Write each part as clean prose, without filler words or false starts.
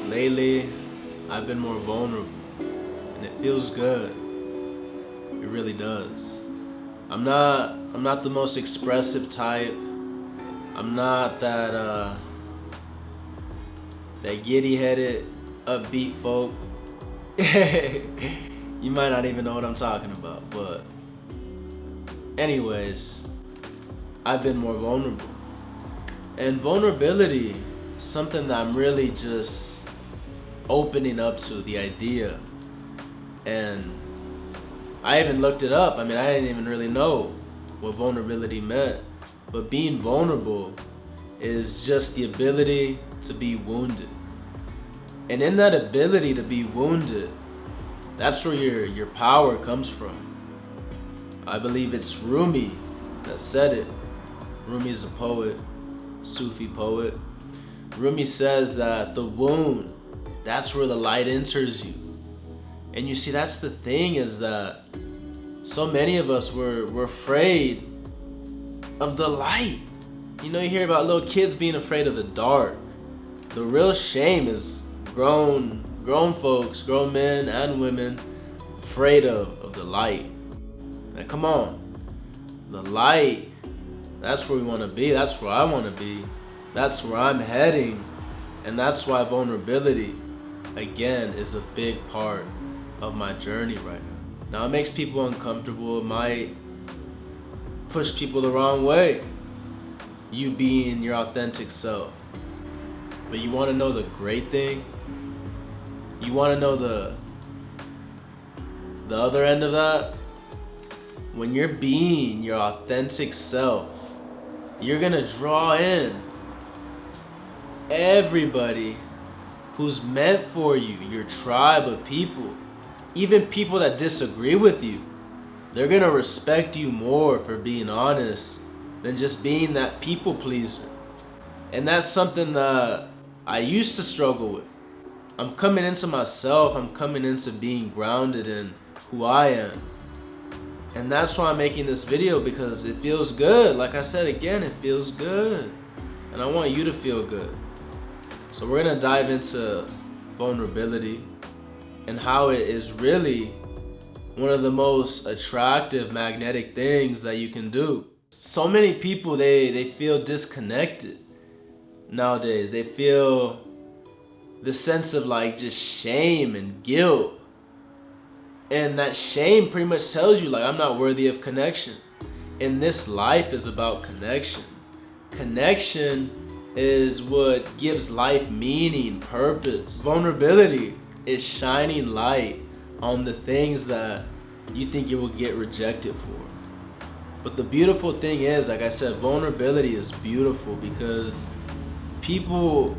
Lately, I've been more vulnerable, and it feels good. It really does. I'm not the most expressive type. I'm not that giddy-headed, upbeat folk. You might not even know what I'm talking about, but anyways, I've been more vulnerable. And vulnerability is something that I'm really just opening up to the idea. And I even looked it up. I mean, I didn't even really know what vulnerability meant. But being vulnerable is just the ability to be wounded. And in that ability to be wounded, that's where your power comes from. I believe it's Rumi that said it. Rumi is a poet, Sufi poet. Rumi says that the wound, that's where the light enters you. And you see, that's the thing, is that so many of us were afraid of the light. You know, you hear about little kids being afraid of the dark. The real shame is grown folks, grown men and women, afraid of the light. Now come on. The light, that's where we want to be. That's where I want to be. That's where I'm heading. And that's why vulnerability, again, is a big part of my journey right now. Now, it makes people uncomfortable. It might push people the wrong way, you being your authentic self. But you want to know the great thing? You want to know the other end of that? When you're being your authentic self, you're gonna draw in everybody who's meant for you, your tribe of people, even people that disagree with you. They're gonna respect you more for being honest than just being that people pleaser. And that's something that I used to struggle with. I'm coming into myself, I'm coming into being grounded in who I am. And that's why I'm making this video, because it feels good. Like I said again, it feels good. And I want you to feel good. So we're gonna dive into vulnerability and how it is really one of the most attractive, magnetic things that you can do. So many people, they feel disconnected nowadays. They feel the sense of like just shame and guilt. And that shame pretty much tells you like, I'm not worthy of connection. And this life is about connection. Connection is what gives life meaning, purpose. Vulnerability is shining light on the things that you think you will get rejected for. But the beautiful thing is, like I said, vulnerability is beautiful because people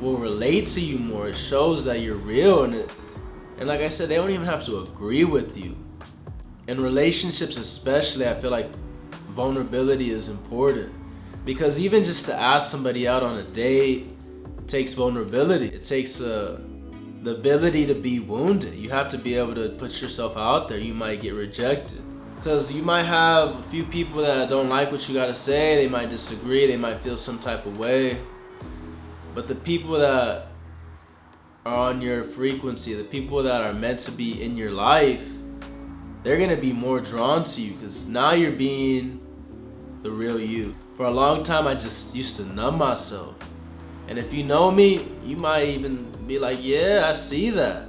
will relate to you more. It shows that you're real, and like I said, they don't even have to agree with you. In relationships especially, I feel like vulnerability is important, because even just to ask somebody out on a date takes vulnerability. It takes the ability to be wounded. You have to be able to put yourself out there. You might get rejected because you might have a few people that don't like what you gotta say. They might disagree. They might feel some type of way. But the people that are on your frequency, the people that are meant to be in your life, they're gonna be more drawn to you because now you're being the real you. For a long time, I just used to numb myself. And if you know me, you might even be like, yeah, I see that.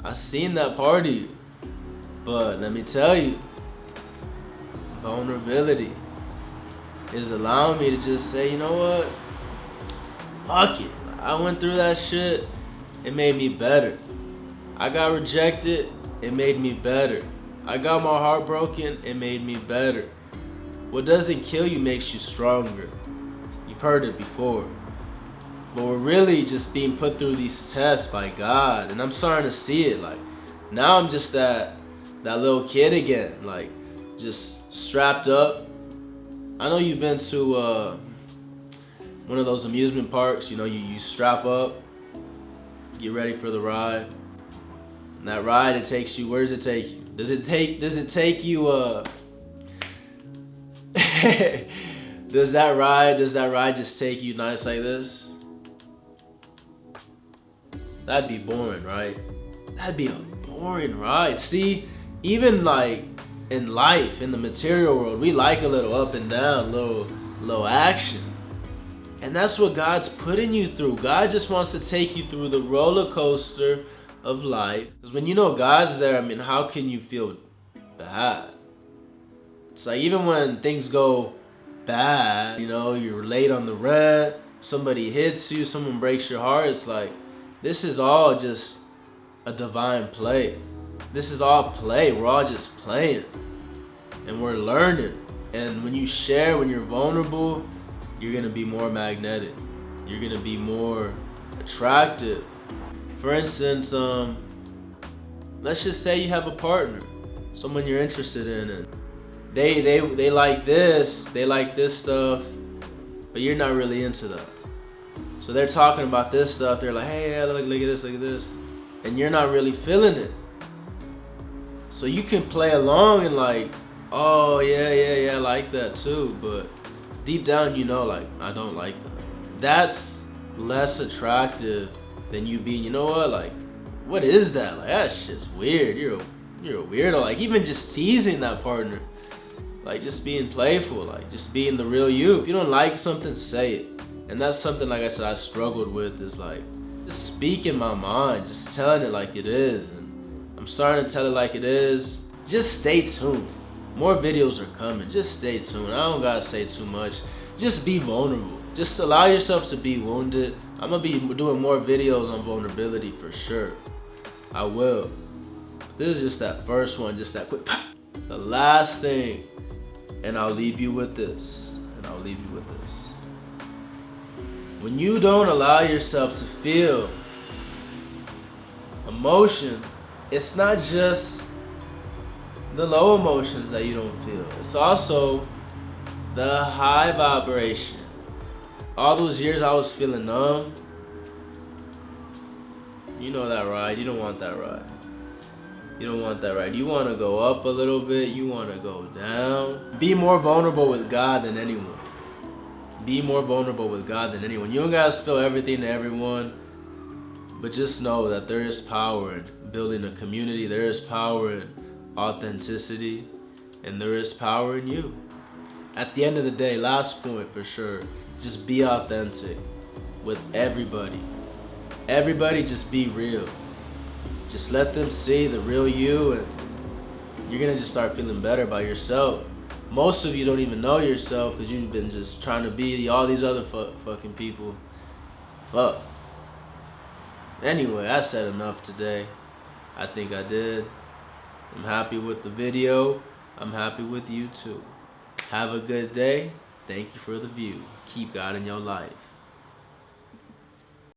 I seen that part of you. But let me tell you, vulnerability is allowing me to just say, you know what? Fuck it. I went through that shit. It made me better. I got rejected. It made me better. I got my heart broken. It made me better. What doesn't kill you makes you stronger. You've heard it before. But we're really just being put through these tests by God. And I'm starting to see it. Like, now I'm just that little kid again. Like, just strapped up. I know you've been to one of those amusement parks. You know, you strap up, get ready for the ride. And that ride, it takes you, where does it take you? Does it take you, does that ride just take you nice like this? That'd be boring, right? That'd be a boring ride. See, even like in life, in the material world, we like a little up and down, little action. And that's what God's putting you through. God just wants to take you through the roller coaster of life. Because when you know God's there, I mean, how can you feel bad? It's like even when things go bad, you're late on the rent, somebody hits you, someone breaks your heart, it's like, this is all just a divine play. This is all play. We're all just playing. And we're learning. And when you share, when you're vulnerable, you're going to be more magnetic. You're going to be more attractive. For instance, let's just say you have a partner, someone you're interested in, and they like this stuff, but you're not really into that. So they're talking about this stuff. They're like, hey, yeah, look at this, and you're not really feeling it. So you can play along and like, oh yeah, I like that too, but deep down like, I don't like that. That's less attractive than you being, you know what, like, what is that? Like, that shit's weird. You're a weirdo. Like, even just teasing that partner, like, just being playful, like, just being the real you. If you don't like something, say it. And that's something, like I said, I struggled with, is like, just speaking my mind, just telling it like it is. And I'm starting to tell it like it is. Just stay tuned. More videos are coming. Just stay tuned. I don't gotta say too much. Just be vulnerable. Just allow yourself to be wounded. I'm gonna be doing more videos on vulnerability for sure. I will. This is just that first one, just that quick pop. The last thing, and I'll leave you with this. When you don't allow yourself to feel emotion, it's not just the low emotions that you don't feel. It's also the high vibration. All those years I was feeling numb. You know that ride. You don't want that ride. You don't want that ride. You want to go up a little bit. You want to go down. Be more vulnerable with God than anyone. Be more vulnerable with God than anyone. You don't got to spill everything to everyone. But just know that there is power in building a community. There is power in authenticity. And there is power in you. At the end of the day, last point for sure, just be authentic with everybody. Everybody, just be real. Just let them see the real you, and you're gonna just start feeling better about yourself. Most of you don't even know yourself because you've been just trying to be all these other fucking people. Fuck. Anyway, I said enough today. I think I did. I'm happy with the video. I'm happy with you too. Have a good day. Thank you for the view. Keep God in your life.